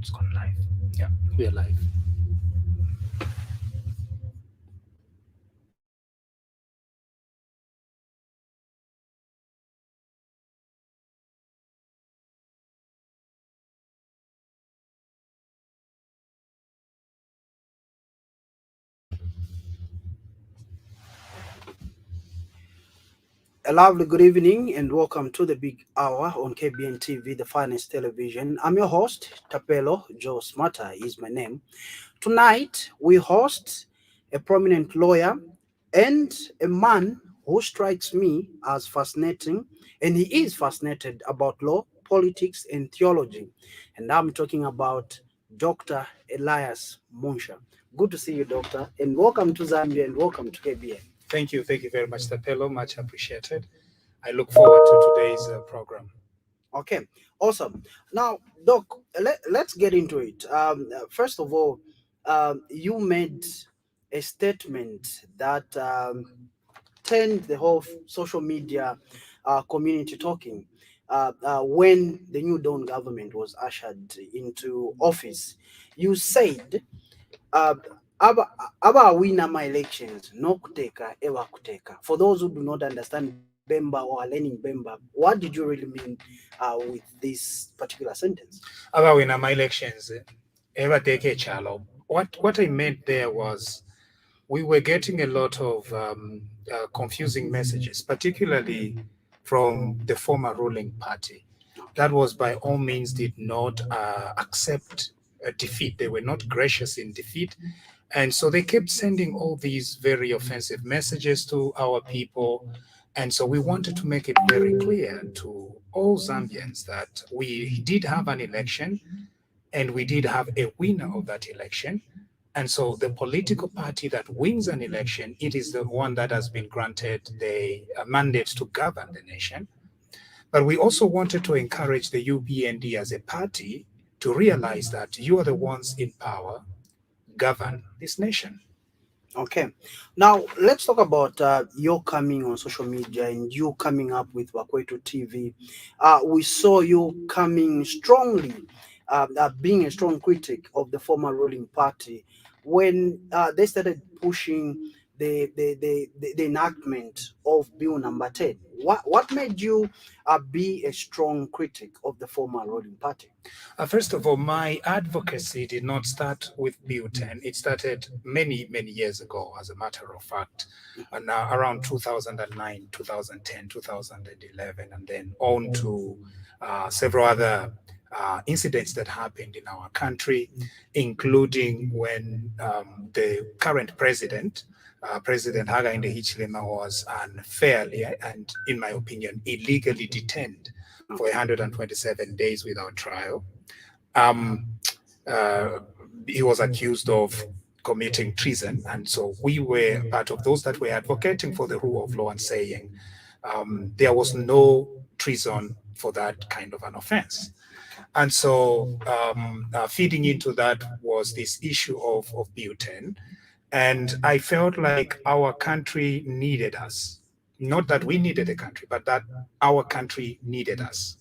It's gone live. Yeah, we are live. A lovely good evening and welcome to the big hour on KBN TV, the finest television. I'm your host, Tapelo Joe Smarter is my name. Tonight, we host a prominent lawyer and a man who strikes me as fascinating, and he is fascinated about law, politics, and theology. And I'm talking about Dr. Elias Munshya. Good to see you, Doctor, and welcome to Zambia and welcome to KBN. Thank you. Thank you very much, Tapelo. Much appreciated. I look forward to today's program. Okay, awesome. Now, Doc, let's get into it. First of all, you made a statement that turned the whole social media community talking when the New Dawn government was ushered into office. You said, uh, aba wina my elections no kuteka ewa kuteka. For those who do not understand Bemba or are learning Bemba, what did you really mean with this particular sentence? About when my elections, ever take a chalo. What I meant there was we were getting a lot of confusing messages, particularly from the former ruling party. That was by all means did not accept defeat. They were not gracious in defeat. And so they kept sending all these very offensive messages to our people. And so we wanted to make it very clear to all Zambians that we did have an election and we did have a winner of that election. And so the political party that wins an election, it is the one that has been granted the mandate to govern the nation. But we also wanted to encourage the UPND as a party to realize that you are the ones in power, govern this nation. Okay. Now, let's talk about your coming on social media and you coming up with Wakwetu TV. We saw you coming strongly, being a strong critic of the former ruling party when they started pushing the enactment of Bill number 10. What made you be a strong critic of the former ruling party? First of all, my advocacy did not start with Bill 10. It started many, many years ago, as a matter of fact, and around 2009, 2010, 2011, and then on to several other incidents that happened in our country, including when the current president, President Hakainde Hichilema, was unfairly and, in my opinion, illegally detained for 127 days without trial. Um, uh, he was accused of committing treason, and so we were part of those that were advocating for the rule of law and saying there was no treason for that kind of an offense. And so feeding into that was this issue of Bill 10. And I felt like our country needed us. Not that we needed the country, but that our country needed us.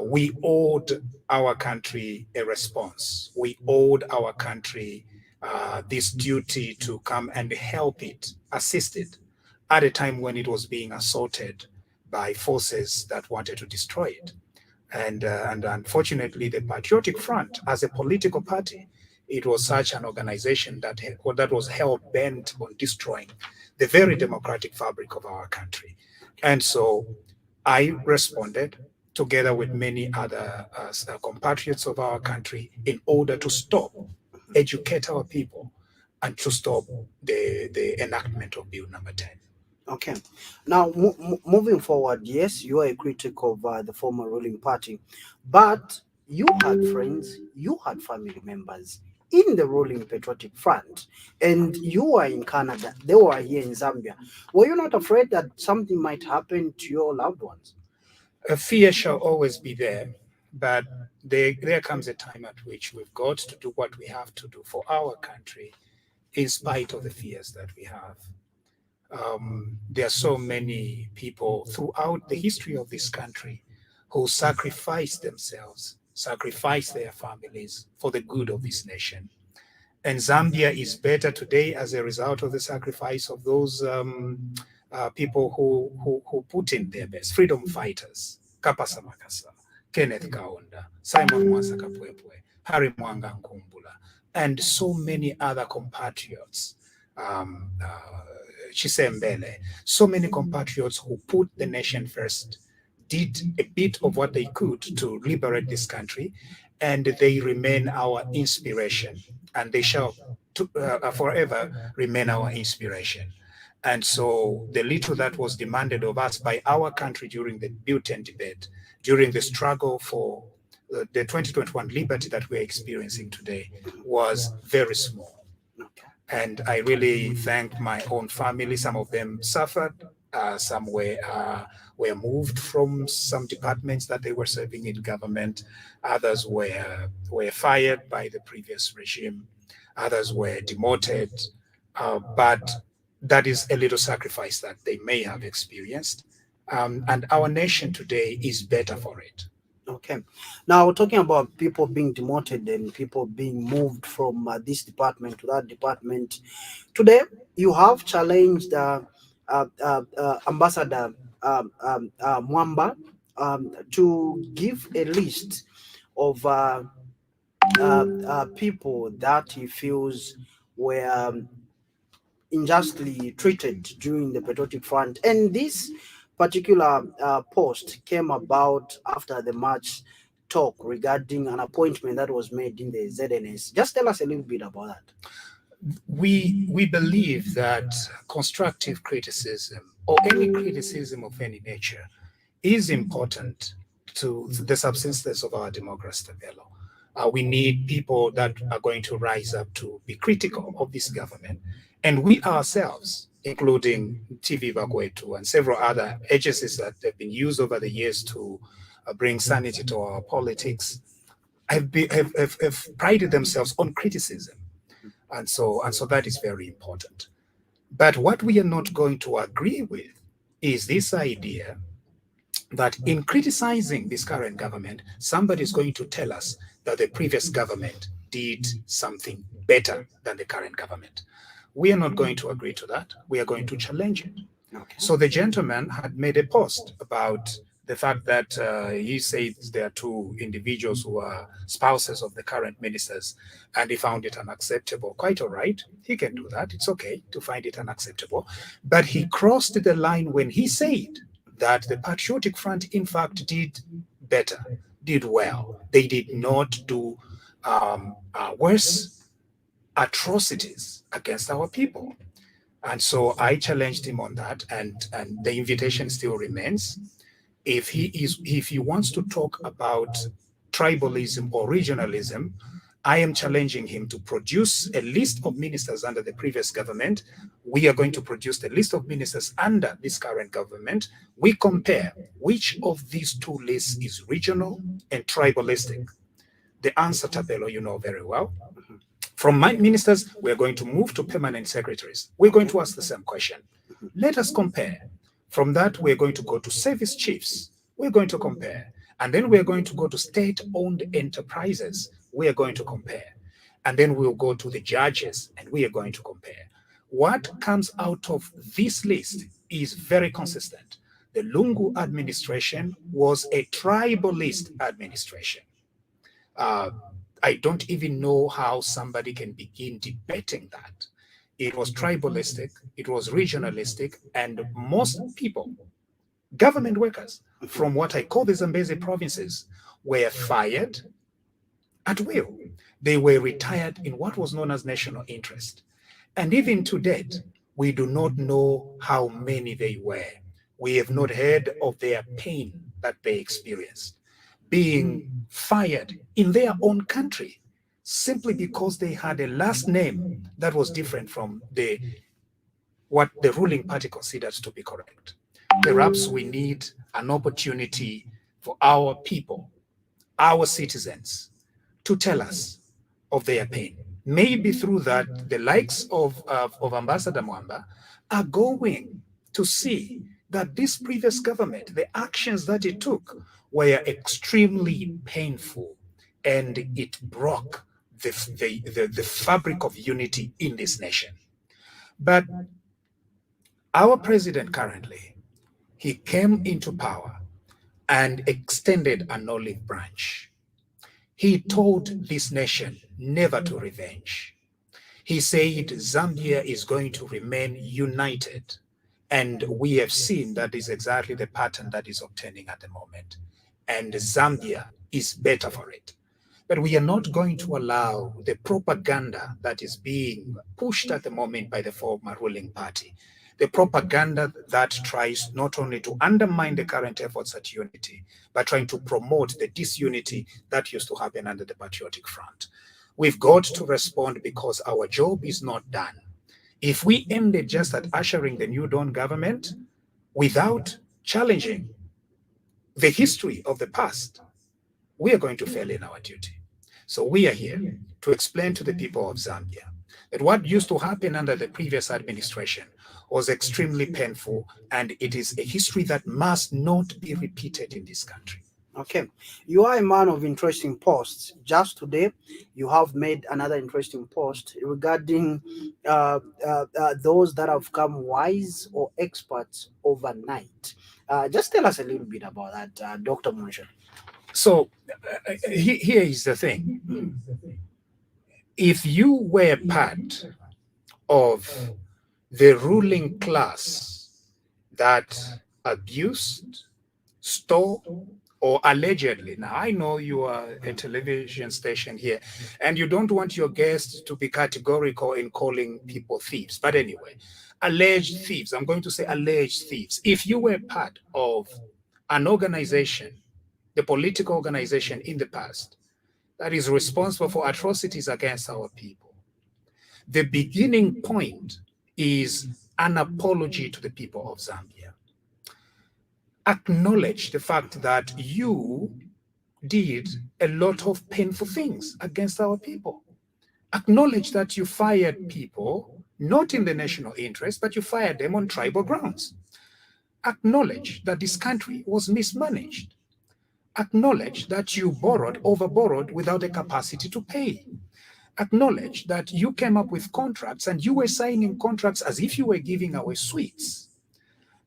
We owed our country a response. We owed our country this duty to come and help it, assist it, at a time when it was being assaulted by forces that wanted to destroy it. And unfortunately, the Patriotic Front, as a political party, it was such an organization that was hell bent on destroying the very democratic fabric of our country. And so I responded together with many other compatriots of our country in order to stop, educate our people, and to stop the enactment of Bill number 10. Okay. Now, moving forward, yes, you are a critic of the former ruling party, but you had friends, you had family members in the ruling Patriotic Front, and you were in Canada, they were here in Zambia. Were you not afraid that something might happen to your loved ones? A fear shall always be there, but there comes a time at which we've got to do what we have to do for our country, in spite of the fears that we have. There are so many people throughout the history of this country who sacrificed themselves sacrificed their families for the good of this nation. And Zambia is better today as a result of the sacrifice of those people who put in their best, freedom fighters, Kapasa Makasa, Kenneth Kaunda, Simon Mwanza Kapwepwe, Harry Mwanga Nkumbula, and so many other compatriots, Chisembele, so many compatriots who put the nation first, did a bit of what they could to liberate this country, and they remain our inspiration, and they shall forever remain our inspiration. And so the little that was demanded of us by our country during the Bhutan debate, during the struggle for the 2021 liberty that we're experiencing today, was very small. And I really thank my own family. Some of them suffered, some were moved from some departments that they were serving in government. Others were fired by the previous regime. Others were demoted. But that is a little sacrifice that they may have experienced. And our nation today is better for it. Okay. Now, talking about people being demoted and people being moved from this department to that department, today you have challenged Ambassador Mwamba to give a list of people that he feels were unjustly treated during the Patriotic Front. And this particular post came about after the March talk regarding an appointment that was made in the ZNS. Just tell us a little bit about that. We believe that constructive criticism, or any criticism of any nature, is important to the subsistence of our democracy. We need people that are going to rise up to be critical of this government. And we ourselves, including TV Bakwetu and several other agencies that have been used over the years to bring sanity to our politics, have prided themselves on criticism. And so that is very important. But what we are not going to agree with is this idea that in criticizing this current government, somebody is going to tell us that the previous government did something better than the current government. We are not going to agree to that. We are going to challenge it. Okay. So the gentleman had made a post about the fact that he said there are two individuals who are spouses of the current ministers, and he found it unacceptable. Quite all right. He can do that. It's okay to find it unacceptable. But he crossed the line when he said that the Patriotic Front, in fact, did better, did well. They did not do worse atrocities against our people. And so I challenged him on that, and the invitation still remains. If he wants to talk about tribalism or regionalism, I am challenging him to produce a list of ministers under the previous government. We are going to produce the list of ministers under this current government. We compare which of these two lists is regional and tribalistic. The answer, Tabelo, you know very well. From my ministers, we're going to move to permanent secretaries. We're going to ask the same question. Let us compare. From that, we're going to go to service chiefs. We're going to compare. And then we're going to go to state-owned enterprises. We are going to compare. And then we'll go to the judges, and we are going to compare. What comes out of this list is very consistent. The Lungu administration was a tribalist administration. I don't even know how somebody can begin debating that. It was tribalistic, it was regionalistic, and most people, government workers from what I call the Zambezi provinces, were fired at will. They were retired in what was known as national interest. And even to date, we do not know how many they were. We have not heard of their pain that they experienced, being fired in their own country simply because they had a last name that was different from what the ruling party considers to be correct. Perhaps we need an opportunity for our people, our citizens, to tell us of their pain. Maybe through that, the likes of Ambassador Mwamba are going to see that this previous government, the actions that it took, were extremely painful and it broke the fabric of unity in this nation. But our president currently, he came into power and extended an olive branch. He told this nation never to revenge. He said Zambia is going to remain united. And we have seen that is exactly the pattern that is obtaining at the moment. And Zambia is better for it. But we are not going to allow the propaganda that is being pushed at the moment by the former ruling party, the propaganda that tries not only to undermine the current efforts at unity, but trying to promote the disunity that used to happen under the Patriotic Front. We've got to respond because our job is not done. If we ended just at ushering the New Dawn government without challenging the history of the past, we are going to fail in our duty. So we are here to explain to the people of Zambia that what used to happen under the previous administration was extremely painful, and it is a history that must not be repeated in this country. Okay, you are a man of interesting posts. Just today, you have made another interesting post regarding those that have come wise or experts overnight. Just tell us a little bit about that, Dr. Munshya. So here is the thing. If you were part of the ruling class that abused, stole, or allegedly, now I know you are a television station here and you don't want your guests to be categorical in calling people thieves, but anyway, alleged thieves, I'm going to say alleged thieves. If you were part of an organization, the political organization in the past, that is responsible for atrocities against our people, the beginning point is an apology to the people of Zambia. Acknowledge the fact that you did a lot of painful things against our people. Acknowledge that you fired people, not in the national interest, but you fired them on tribal grounds. Acknowledge that this country was mismanaged. Acknowledge that you overborrowed without the capacity to pay. Acknowledge that you came up with contracts and you were signing contracts as if you were giving away sweets.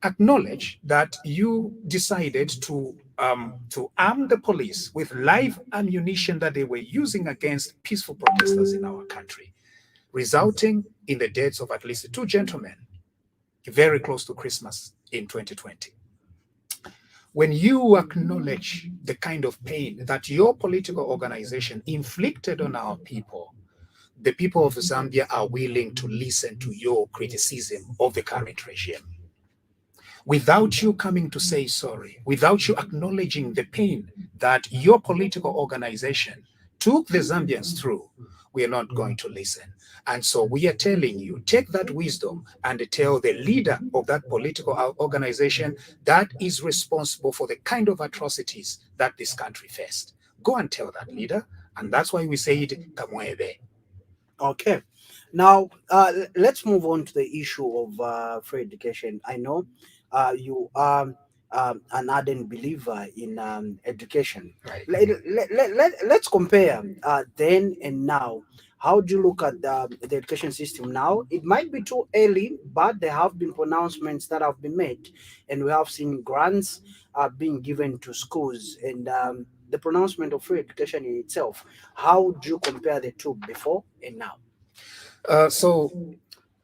Acknowledge that you decided to arm the police with live ammunition that they were using against peaceful protesters in our country, resulting in the deaths of at least 2 gentlemen very close to Christmas in 2020. When you acknowledge the kind of pain that your political organization inflicted on our people, the people of Zambia are willing to listen to your criticism of the current regime. Without you coming to say sorry, without you acknowledging the pain that your political organization took the Zambians through, we are not going to listen. And so we are telling you, take that wisdom and tell the leader of that political organization that is responsible for the kind of atrocities that this country faced. Go and tell that leader. And that's why we say it, Kamwebe. Okay. Now, let's move on to the issue of free education. I know you are an ardent believer in education. Right. Let's compare then and now. How do you look at the education system now? It might be too early, but there have been pronouncements that have been made, and we have seen grants being given to schools, and the pronouncement of free education in itself. How do you compare the two before and now? So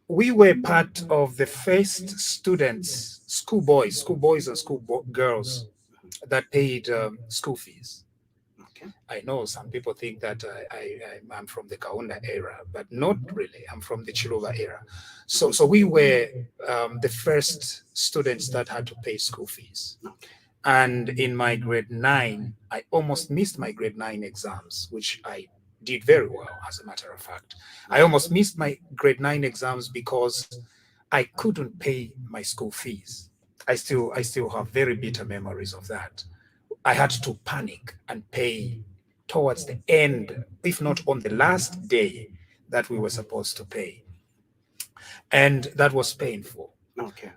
we were part of the first students, schoolboys and schoolgirls that paid school fees. Okay. I know some people think that I'm from the Kaunda era, but not really. I'm from the Chiluba era. So we were the first students that had to pay school fees. Okay. And in my grade 9, I almost missed my grade 9 exams, which I did very well, as a matter of fact. I almost missed my grade 9 exams because I couldn't pay my school fees. I still have very bitter memories of that. I had to panic and pay towards the end, if not on the last day that we were supposed to pay. And that was painful. Okay.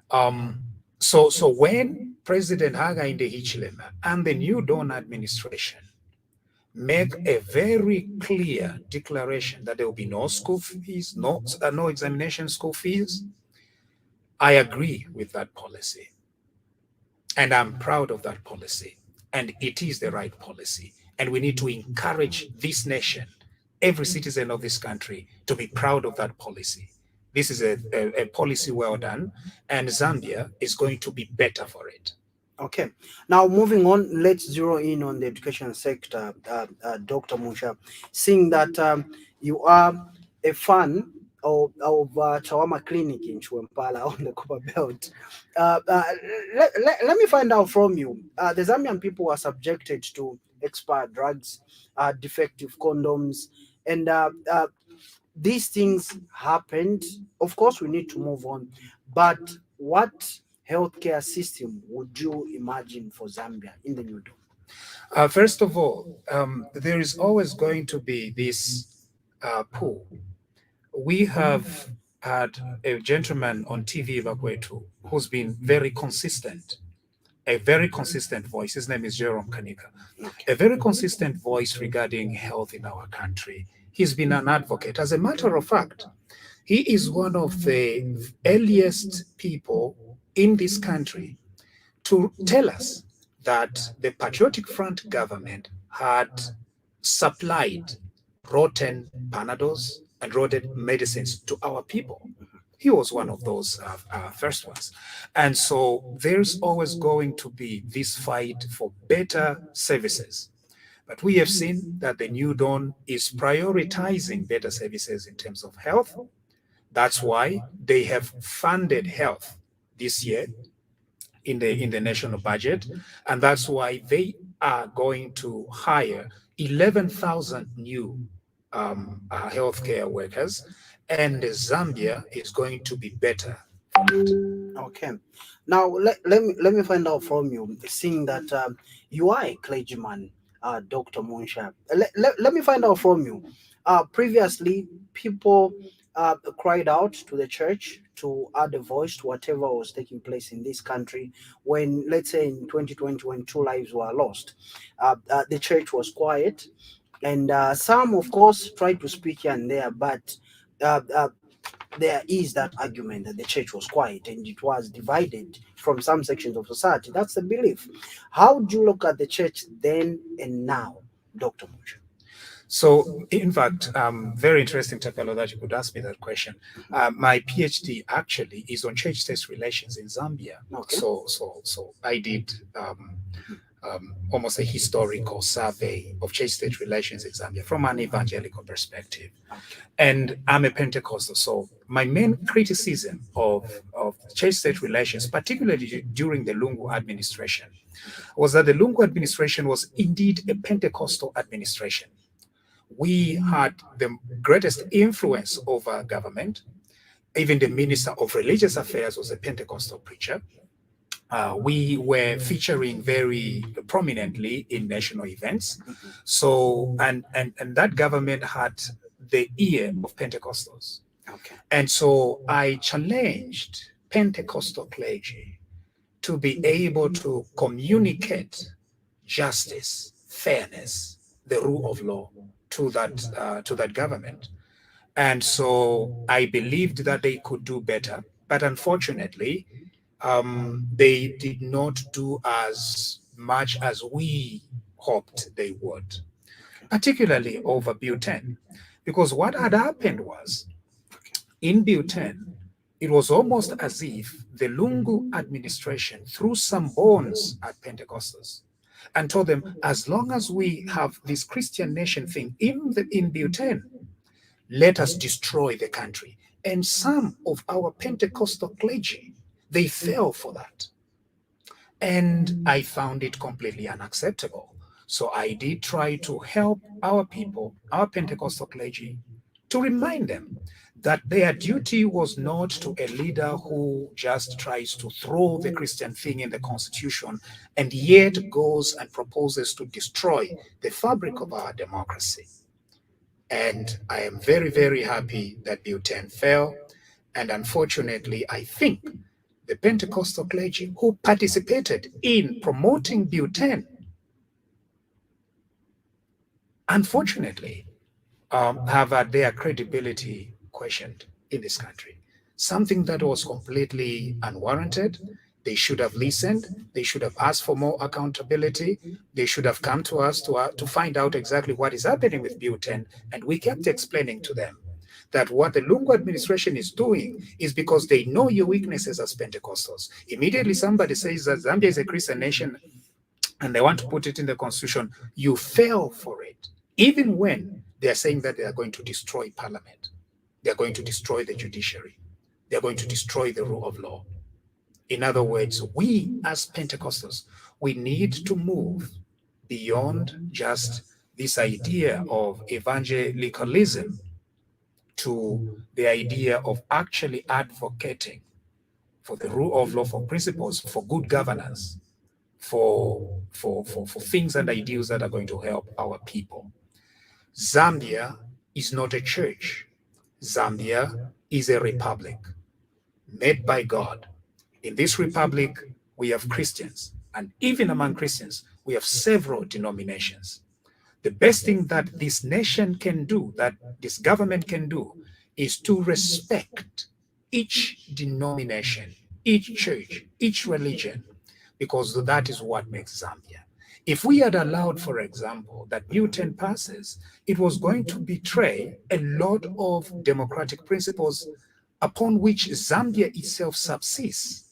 So when President Hakainde Hichilema and the New Dawn administration make a very clear declaration that there will be no school fees, no examination school fees, I agree with that policy. And I'm proud of that policy. And it is the right policy. And we need to encourage this nation, every citizen of this country, to be proud of that policy. This is a policy well done, and Zambia is going to be better for it. Okay. Now, moving on, let's zero in on the education sector, Dr. Munshya. Seeing that you are a fan of Chawama Clinic in Chuempala on the Copper Belt, let me find out from you. The Zambian people are subjected to expired drugs, defective condoms, and these things happened. Of course, we need to move on, but what healthcare system would you imagine for Zambia in the new dawn? First of all, there is always going to be this pull. We have had a gentleman on TV, Bakwetu, who's been very consistent, a very consistent voice. His name is Jerome Kanika, a very consistent voice regarding health in our country. He's been an advocate. As a matter of fact, he is one of the earliest people in this country to tell us that the Patriotic Front government had supplied rotten Panados and rotten medicines to our people. He was one of those first ones. And so there's always going to be this fight for better services. But we have seen that the New Dawn is prioritizing better services in terms of health. That's why they have funded health this year in the national budget, and that's why they are going to hire 11,000 new healthcare workers, and Zambia is going to be better for it. Okay. Now, let me find out from you, seeing that you are a clergyman, Dr. Munshya. Let me find out from you. Previously, people cried out to the church to add a voice to whatever was taking place in this country. When, let's say, in 2020, when 2 lives were lost, the church was quiet, and some, of course, tried to speak here and there, but there is that argument that the church was quiet and it was divided from some sections of society. That's the belief. How do you look at the church then and now, Dr. Munshya? So, in fact, very interesting, Tapelo, that you could ask me that question. My PhD actually is on church-state relations in Zambia. Okay. So I did almost a historical survey of church-state relations in Zambia from an evangelical perspective. And I'm a Pentecostal, so my main criticism of church-state relations, particularly during the Lungu administration, was that the Lungu administration was indeed a Pentecostal administration. We had the greatest influence over government. Even the Minister of Religious Affairs was a Pentecostal preacher. We were featuring very prominently in national events. So, and that government had the ear of Pentecostals. Okay. And so I challenged Pentecostal clergy to be able to communicate justice, fairness, the rule of law to that government. And so I believed that they could do better, but unfortunately, they did not do as much as we hoped they would, particularly over Bill 10. Because what had happened was, in Bill 10, it was almost as if the Lungu administration threw some bones at Pentecostals and told them, as long as we have this Christian nation thing in Bill 10, let us destroy the country. And some of our Pentecostal clergy, they fell for that. And I found it completely unacceptable. So I did try to help our people, our Pentecostal clergy, to remind them that their duty was not to a leader who just tries to throw the Christian thing in the Constitution and yet goes and proposes to destroy the fabric of our democracy. And I am very, very happy that Bill 10 fell. And unfortunately, I think the Pentecostal clergy who participated in promoting Bill 10 unfortunately, have had their credibility questioned in this country. Something that was completely unwarranted. They should have listened. They should have asked for more accountability. They should have come to us to find out exactly what is happening with Buten. And we kept explaining to them that what the Lungu administration is doing is because they know your weaknesses as Pentecostals. Immediately somebody says that Zambia is a Christian nation and they want to put it in the constitution, you fell for it. Even when they are saying that they are going to destroy parliament, they are going to destroy the judiciary, they are going to destroy the rule of law. In other words, we as Pentecostals, we need to move beyond just this idea of evangelicalism to the idea of actually advocating for the rule of law, for principles, for good governance, for things and ideals that are going to help our people. Zambia is not a church. Zambia is a republic made by God. In this republic, we have Christians, and even among Christians, we have several denominations. The best thing that this nation can do, that this government can do, is to respect each denomination, each church, each religion, because that is what makes Zambia. If we had allowed, for example, that Buten passes, it was going to betray a lot of democratic principles upon which Zambia itself subsists.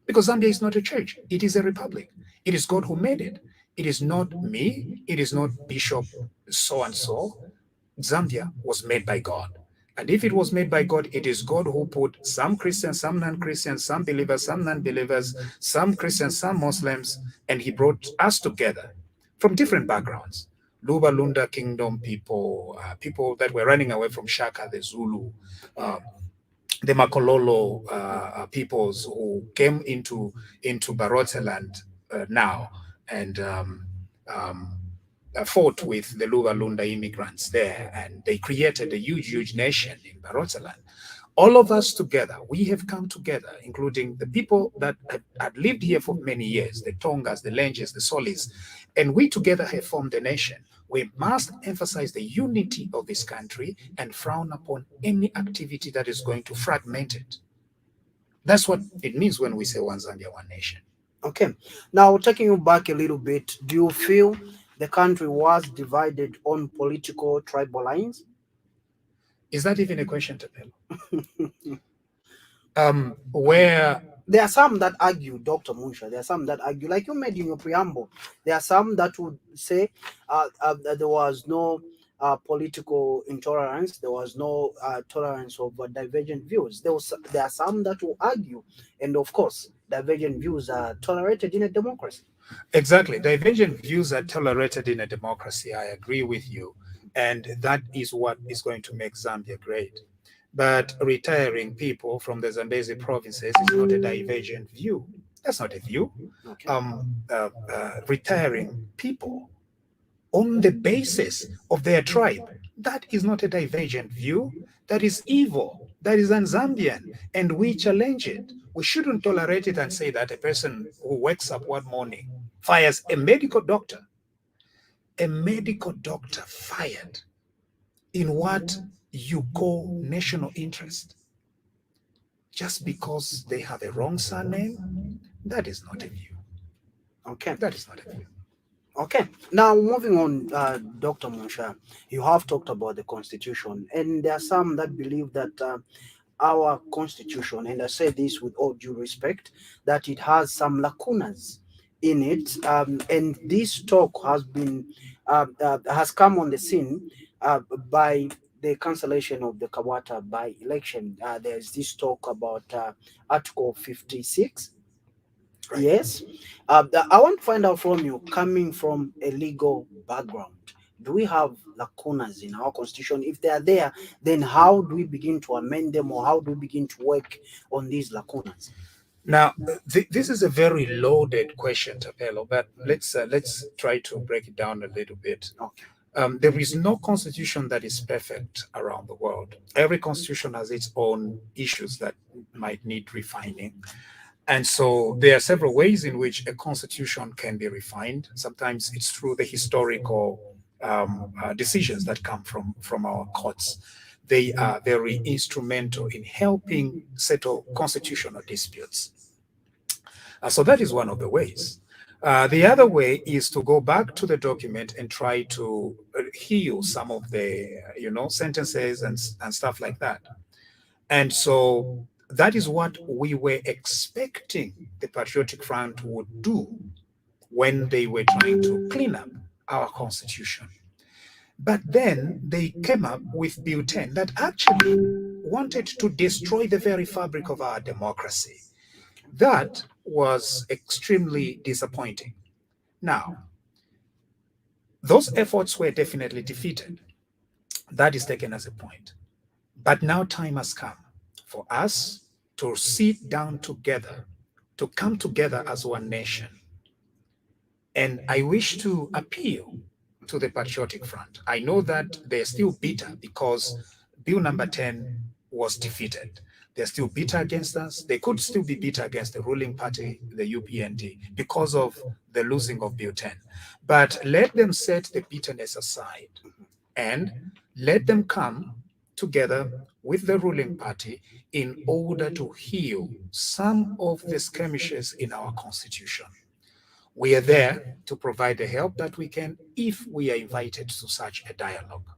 Because Zambia is not a church, it is a republic. It is God who made it. It is not me, it is not Bishop so and so. Zambia was made by God. And if it was made by God, it is God who put some Christians, some non-Christians, some believers, some non-believers, some Christians, some Muslims, and he brought us together from different backgrounds. Luba Lunda Kingdom people, people that were running away from Shaka, the Zulu, the Makololo peoples who came into Barotseland now and fought with the Luba Lunda immigrants there, and they created a huge nation in Barotseland. All of us together, we have come together, including the people that had lived here for many years, the Tongas, the Lenges, the Solis, and we together have formed a nation. We must emphasize the unity of this country and frown upon any activity that is going to fragment it. That's what it means when we say one Zambia, one nation. Okay. Now, taking you back a little bit, do you feel the country was divided on political tribal lines? Is that even a question, Tapelo? Where There are some that argue, Dr. Munshya, there are some that argue, like you made in your preamble, there are some that would say that there was no political intolerance, there was no tolerance of divergent views. There are some that will argue, and of course, divergent views are tolerated in a democracy. exactly, divergent views are tolerated in a democracy. I agree with you. And that is what is going to make Zambia great. But retiring people from the Zambezi provinces is not a divergent view. That's not a view. Okay. Retiring people on the basis of their tribe, that is not a divergent view. That is evil. That is un-Zambian, and we challenge it. We shouldn't tolerate it and say that a person who wakes up one morning fires a medical doctor fired in what you call national interest, just because they have a wrong surname, that is not a view. Okay. That is not a view. Okay. Now, moving on, Dr. Munshya, you have talked about the Constitution, and there are some that believe that our Constitution, and I say this with all due respect, that it has some lacunas in it, and this talk has come on the scene by the cancellation of the Kawata by-election. There's this talk about Article 56. Right. Yes. I want to find out from you, coming from a legal background, do we have lacunas in our constitution? If they are there, then how do we begin to amend them, or how do we begin to work on these lacunas? Now, this is a very loaded question, Tapelo, but let's try to break it down a little bit. Okay. There is no constitution that is perfect around the world. Every constitution has its own issues that might need refining. And so there are several ways in which a constitution can be refined. Sometimes it's through the historical decisions that come from our courts. They are very instrumental in helping settle constitutional disputes. So that is one of the ways. The other way is to go back to the document and try to heal some of the, sentences and stuff like that. And so that is what we were expecting the Patriotic Front would do when they were trying to clean up our constitution. But then they came up with Bill 10 that actually wanted to destroy the very fabric of our democracy. That was extremely disappointing. Now, those efforts were definitely defeated. That is taken as a point. But now time has come for us to sit down together, to come together as one nation. And I wish to appeal to the Patriotic Front. I know that they're still bitter because Bill number 10 was defeated. They're still bitter against us. They could still be bitter against the ruling party, the UPND, because of the losing of Bill 10. But let them set the bitterness aside and let them come together with the ruling party in order to heal some of the skirmishes in our constitution. We are there to provide the help that we can if we are invited to such a dialogue.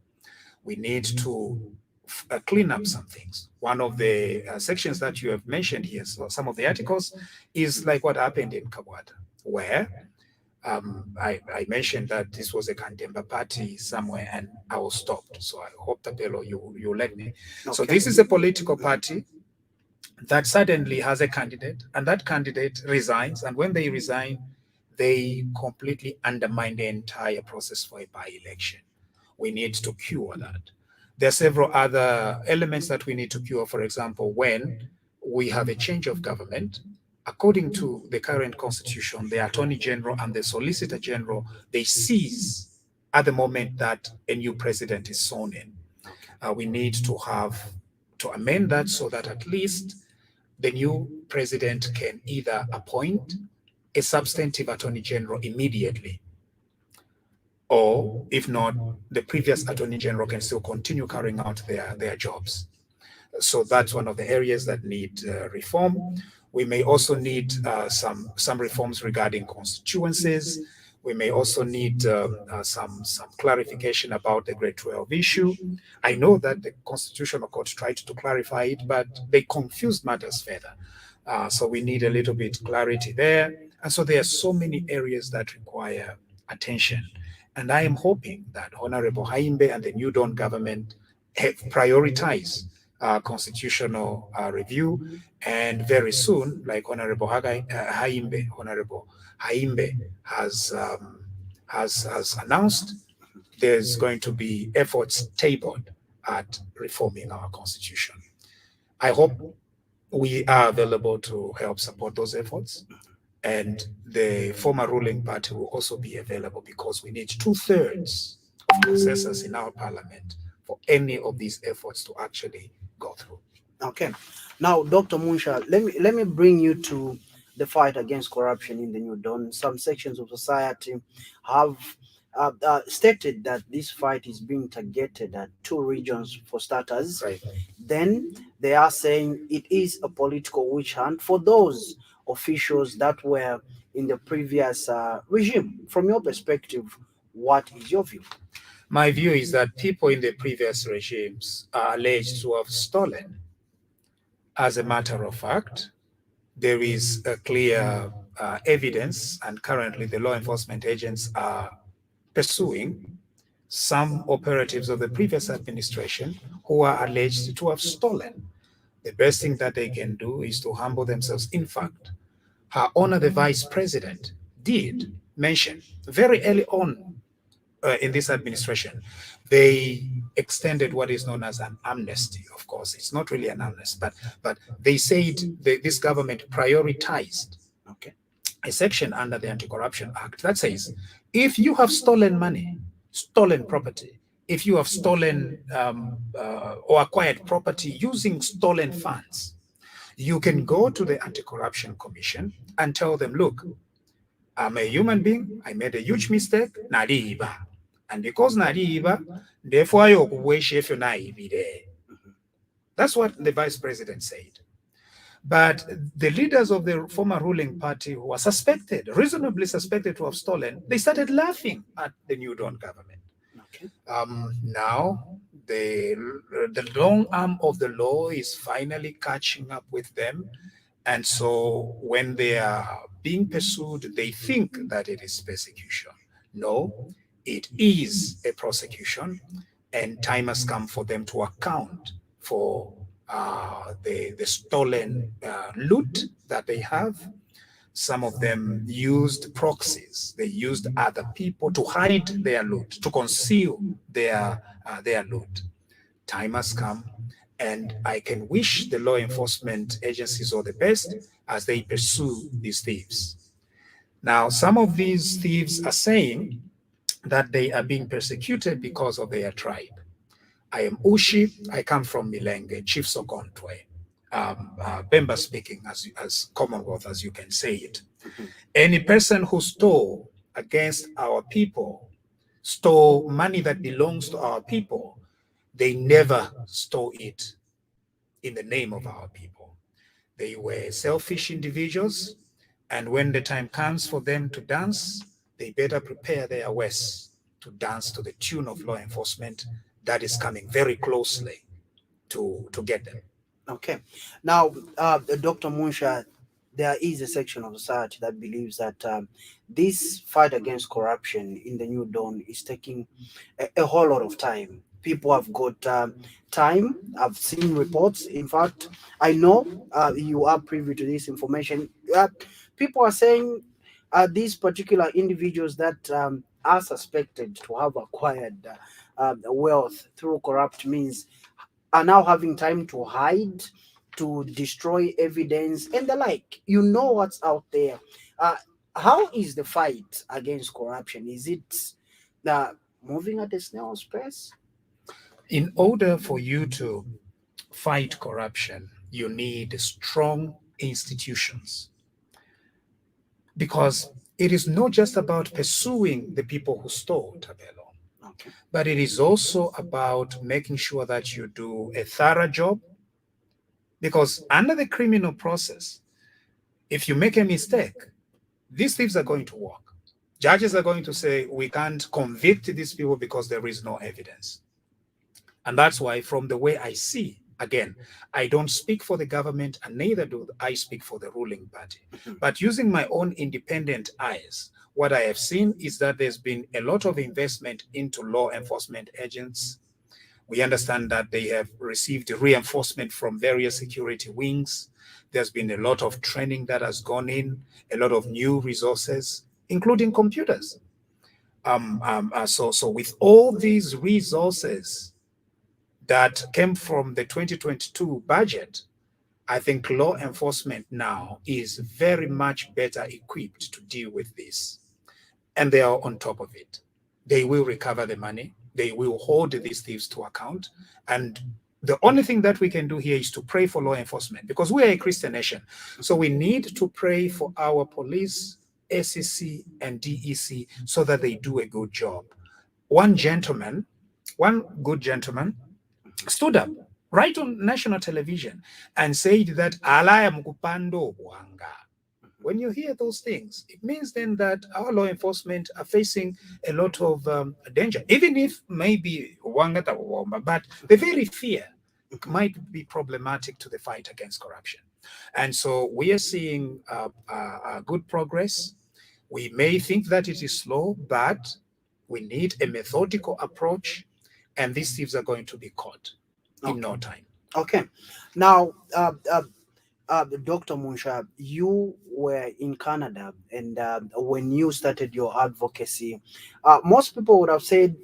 We need to clean up some things. One of the sections that you have mentioned here, so some of the articles, is like what happened in Kabwata, where I mentioned that this was a Kandemba party somewhere and I was stopped. So I hope, Tapelo, you let me. Okay. So this is a political party that suddenly has a candidate, and that candidate resigns. And when they resign, they completely undermine the entire process for a by-election. We need to cure that. There are several other elements that we need to cure. For example, when we have a change of government, according to the current constitution, the Attorney General and the Solicitor General, they cease at the moment that a new president is sworn in. We need to amend that so that at least the new president can either appoint a substantive Attorney General immediately, or if not, the previous Attorney General can still continue carrying out their jobs. So that's one of the areas that need reform. We may also need some reforms regarding constituencies. We may also need some clarification about the Grade 12 issue. I know that the Constitutional Court tried to clarify it, but they confused matters further. So we need a little bit clarity there. And so there are so many areas that require attention. And I am hoping that Honorable Haimbe and the New Dawn government have prioritized constitutional review, and very soon, like Honorable Honorable Haimbe has announced, there's going to be efforts tabled at reforming our constitution. I hope we are available to help support those efforts, and the former ruling party will also be available because we need 2/3 of consensus in our parliament for any of these efforts to actually go through. Okay. Now, Dr. Munshya, let me bring you to the fight against corruption in the New Dawn. Some sections of society have stated that this fight is being targeted at 2 regions for starters. Right. Then they are saying it is a political witch hunt for those officials that were in the previous regime. From your perspective, what is your view? My view is that people in the previous regimes are alleged to have stolen. As a matter of fact, there is a clear evidence, and currently the law enforcement agents are pursuing some operatives of the previous administration who are alleged to have stolen. The best thing that they can do is to humble themselves. In fact, Her Honor the Vice President did mention very early on in this administration, they extended what is known as an amnesty. Of course, it's not really an amnesty, but they said this government prioritized a section under the Anti-Corruption Act that says, if you have stolen money, stolen property, if you have stolen or acquired property using stolen funds, you can go to the Anti-Corruption Commission and tell them, look, I'm a human being, I made a huge mistake, nadiba. and because naliiba ndefaayo okubwesha efyo naayibire. That's what the vice president said. But the leaders of the former ruling party who were suspected, reasonably suspected to have stolen, they started laughing at the New Dawn government. Okay. Now, the long arm of the law is finally catching up with them. And so when they are being pursued, they think that it is persecution. No, it is a prosecution, and time has come for them to account for the stolen loot that they have. Some of them used proxies. They used other people to hide their loot, to conceal their loot. Time has come, and I can wish the law enforcement agencies all the best as they pursue these thieves. Now, some of these thieves are saying that they are being persecuted because of their tribe. I am Ushi. I come from Milenge, Chief Sokontwe. Bemba speaking as Commonwealth, as you can say it. Any person who stole against our people, stole money that belongs to our people, they never stole it in the name of our people. They were selfish individuals, and when the time comes for them to dance, they better prepare their waist to dance to the tune of law enforcement that is coming very closely to get them. Okay. Now, Dr. Munshya, there is a section of society that believes that this fight against corruption in the New Dawn is taking a whole lot of time. People have got time. I've seen reports. In fact, I know you are privy to this information. People are saying these particular individuals that are suspected to have acquired wealth through corrupt means are now having time to hide, to destroy evidence, and the like. You know what's out there. How is the fight against corruption? Is it moving at a snail's pace? In order for you to fight corruption, you need strong institutions. Because it is not just about pursuing the people who stole, Tabelo, Okay. but it is also about making sure that you do a thorough job. Because under the criminal process, if you make a mistake, these thieves are going to walk. Judges are going to say, we can't convict these people because there is no evidence. And that's why, from the way I see, again, I don't speak for the government, and neither do I speak for the ruling party. But using my own independent eyes, what I have seen is that there's been a lot of investment into law enforcement agents. We understand that they have received reinforcement from various security wings. There's been a lot of training that has gone in, a lot of new resources, including computers. So with all these resources that came from the 2022 budget, I think law enforcement now is very much better equipped to deal with this. And they are on top of it. They will recover the money. They will hold these thieves to account. And the only thing that we can do here is to pray for law enforcement, because we are a Christian nation. So we need to pray for our police, SEC, and DEC so that they do a good job. One good gentleman, stood up right on national television and said that alaya mukupando bwanga. When you hear those things, it means then that our law enforcement are facing a lot of danger, even if maybe wanga tawomba, but the very fear might be problematic to the fight against corruption. And so we are seeing good progress. We may think that it is slow, but we need a methodical approach, and these thieves are going to be caught in no time. Okay. Now, Dr. Munshya, you were in Canada, and when you started your advocacy, most people would have said,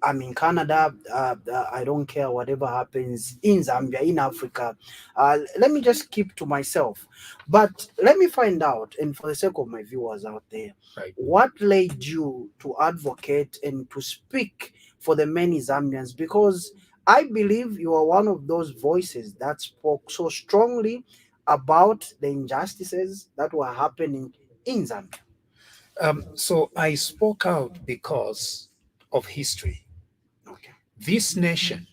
I'm in Canada, I don't care whatever happens in Zambia, in Africa. Let me just keep to myself. But let me find out, and for the sake of my viewers out there, Right. what led you to advocate and to speak for the many Zambians? Because I believe you are one of those voices that spoke so strongly about the injustices that were happening in Zambia. So I spoke out because of history. Okay. This nation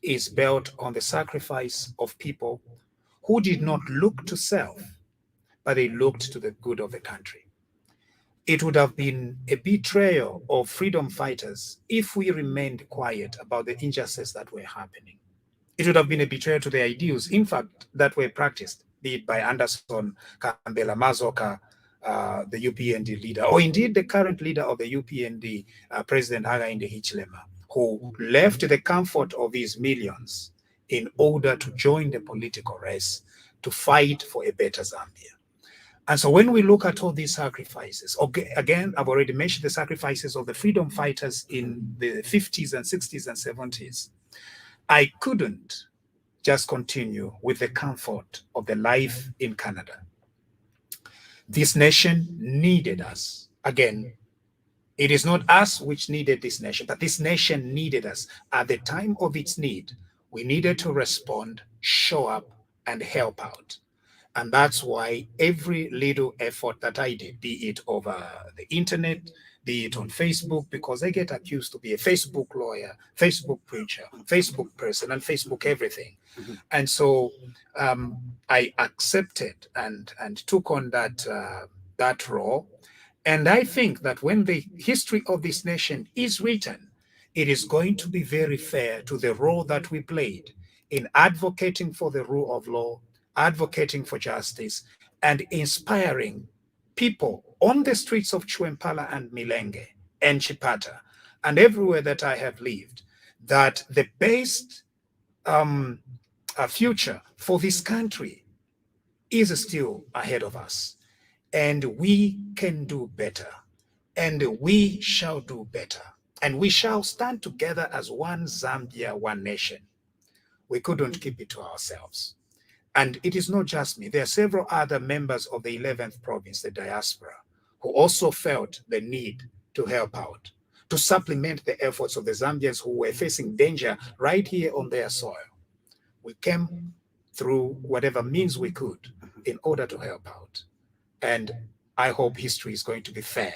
is built on the sacrifice of people who did not look to self, but they looked to the good of the country. It would have been a betrayal of freedom fighters if we remained quiet about the injustices that were happening. It would have been a betrayal to the ideals, in fact, that were practiced, be it by Anderson Kambela Mazoka, the UPND leader, or indeed the current leader of the UPND, President Hakainde Hichilema, who left the comfort of his millions in order to join the political race to fight for a better Zambia. And so when we look at all these sacrifices, okay, again, I've already mentioned the sacrifices of the freedom fighters in the 50s and 60s and 70s. I couldn't just continue with the comfort of the life in Canada. This nation needed us. Again, it is not us which needed this nation, but this nation needed us. At the time of its need, we needed to respond, show up, and help out. And that's why every little effort that I did, be it over the internet, be it on Facebook, because I get accused to be a Facebook lawyer, Facebook preacher, Facebook person, and Facebook everything. And so I accepted and took on that role. And I think that when the history of this nation is written, it is going to be very fair to the role that we played in advocating for the rule of law, advocating for justice, and inspiring people on the streets of Chwempala and Milenge and Chipata and everywhere that I have lived, that the best future for this country is still ahead of us. And we can do better. And we shall do better. And we shall stand together as one Zambia, one nation. We couldn't keep it to ourselves. And it is not just me. There are several other members of the 11th province, the diaspora, who also felt the need to help out, to supplement the efforts of the Zambians who were facing danger right here on their soil. We came through whatever means we could in order to help out. And I hope history is going to be fair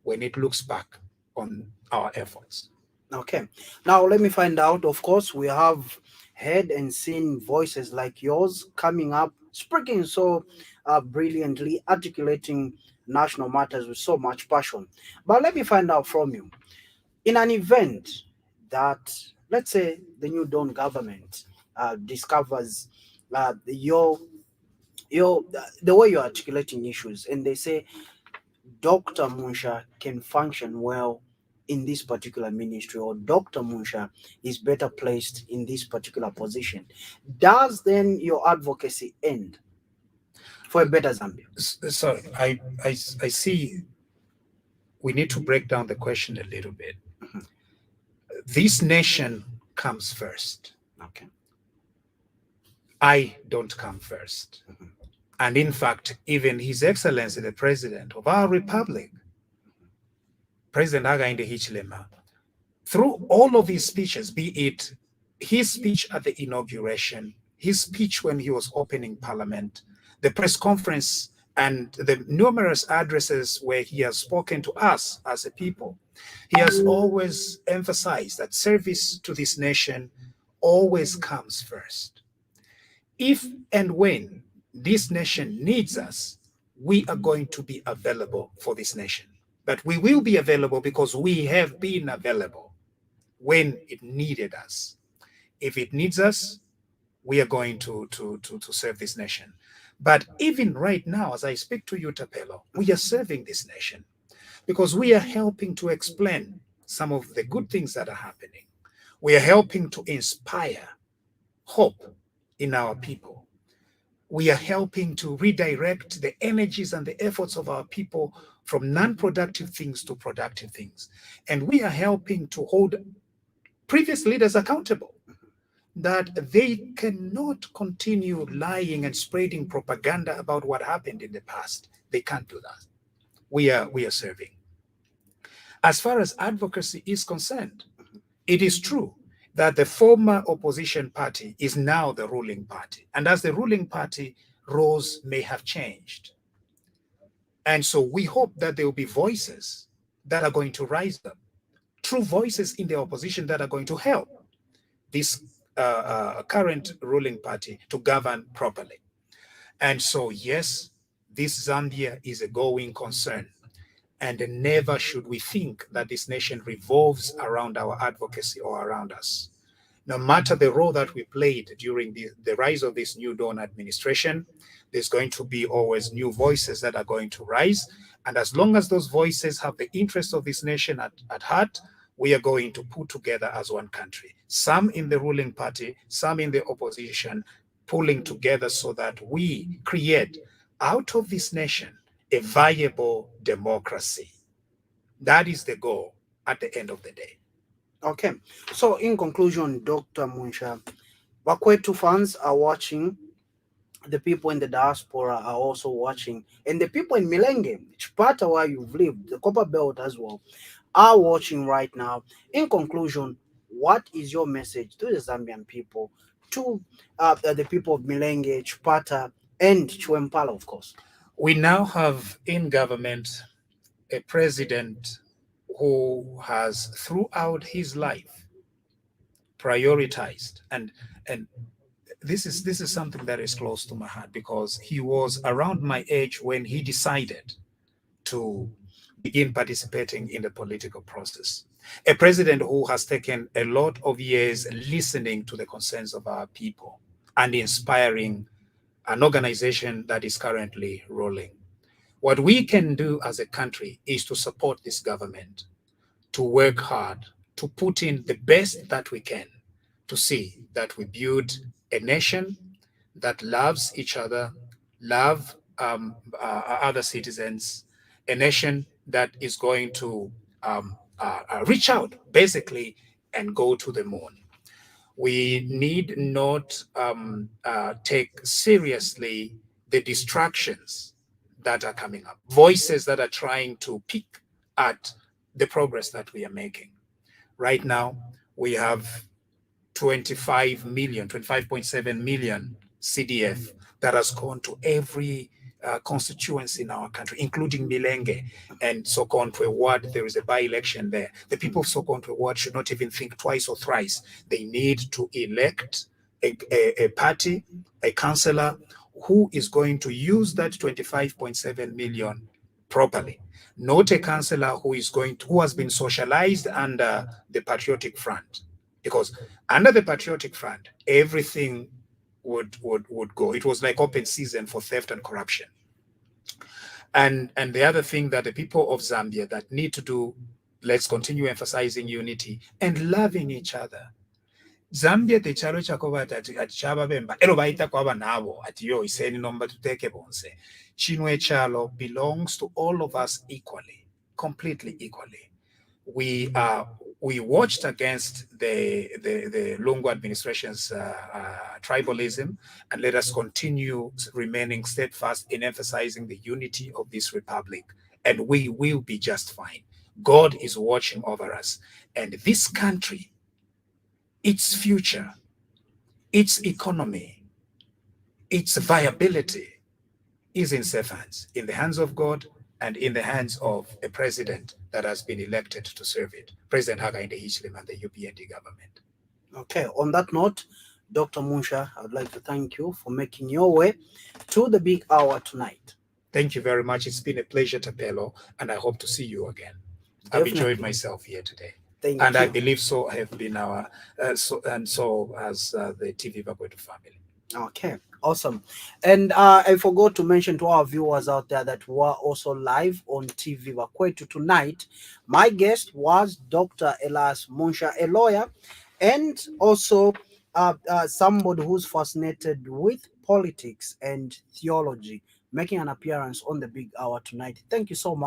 when it looks back on our efforts. Okay. Now let me find out. Of course, we have heard and seen voices like yours coming up, speaking so brilliantly, articulating national matters with so much passion. But let me find out from you. In an event that, let's say, the New Dawn government discovers the way you're articulating issues, and they say Dr. Munshya can function well in this particular ministry, or Dr. Munshya is better placed in this particular position, does then your advocacy end for a better Zambia? Sorry, I see we need to break down the question a little bit. This nation comes first. Okay. I don't come first. And in fact, even His Excellency, the President of our Republic, President Hakainde Hichilema, through all of his speeches, be it his speech at the inauguration, his speech when he was opening Parliament, the press conference, and the numerous addresses where he has spoken to us as a people, he has always emphasized that service to this nation always comes first. If and when this nation needs us, we are going to be available for this nation. But we will be available because we have been available when it needed us. If it needs us, we are going to serve this nation. But even right now, as I speak to you, Tapelo, we are serving this nation because we are helping to explain some of the good things that are happening. We are helping to inspire hope in our people. We are helping to redirect the energies and the efforts of our people from non-productive things to productive things. And we are helping to hold previous leaders accountable, that they cannot continue lying and spreading propaganda about what happened in the past. They can't do that. We are serving. As far as advocacy is concerned, it is true that the former opposition party is now the ruling party. And as the ruling party, roles may have changed. And so we hope that there will be voices that are going to rise up true voices in the opposition that are going to help this current ruling party to govern properly. And so, yes, this Zambia is a going concern. And never should we think that this nation revolves around our advocacy or around us. No matter the role that we played during the rise of this new dawn administration, there's going to be always new voices that are going to rise. And as long as those voices have the interests of this nation at heart, we are going to put together as one country. Some in the ruling party, some in the opposition, pulling together so that we create out of this nation a viable democracy. That is the goal at the end of the day. Okay. So in conclusion, Dr. Munshya, Wakwetu fans are watching, the people in the diaspora are also watching, and the people in Milenge, Chipata where you've lived, the Copper Belt as well, are watching right now. In conclusion, what is your message to the Zambian people, to the people of Milenge, Chipata, and Chuempala, of course? We now have in government a president who has throughout his life prioritized, and this is something that is close to my heart, because he was around my age when he decided to begin participating in the political process. A president who has taken a lot of years listening to the concerns of our people and inspiring an organization that is currently ruling. What we can do as a country is to support this government, to work hard, to put in the best that we can to see that we build a nation that loves each other, love other citizens, a nation that is going to reach out basically and go to the moon. We need not take seriously the distractions that are coming up, voices that are trying to pick at the progress that we are making. Right now, we have 25.7 million CDF that has gone to every constituency in our country, including Milenge and Sokontwe Ward. There is a by-election there. The people of Sokontwe Ward should not even think twice or thrice. They need to elect a party, a councillor who is going to use that 25.7 million properly, not a councillor who has been socialized under the Patriotic Front, because under the Patriotic Front everything would go. It was like open season for theft and corruption. And the other thing that the people of Zambia that need to do, let's continue emphasizing unity and loving each other. Zambia techalo chako ati chaba bemba elo baita kwaba nabo ati yo iseni nomba tuteke bonse. Chino echalo belongs to all of us equally, completely equally. We watched against the Lungu administration's tribalism, and let us continue remaining steadfast in emphasizing the unity of this republic, and we will be just fine. God is watching over us, and this country, its future, its economy, its viability is in safe hands, in the hands of God and in the hands of a president that has been elected to serve it, President Hakainde Hichilema and the UPND government. Okay, on that note, Dr. Munshya, I would like to thank you for making your way to the big hour tonight. Thank you very much. It's been a pleasure, Tapelo, and I hope to see you again. Definitely. I've enjoyed myself here today. Thank and you. I believe so have been our, so has the TV Vakwetu family. Okay, awesome. And I forgot to mention to our viewers out there that we are also live on TV Vakwetu tonight. My guest was Dr. Elias Munshya, a lawyer, and also somebody who's fascinated with politics and theology, making an appearance on the big hour tonight. Thank you so much.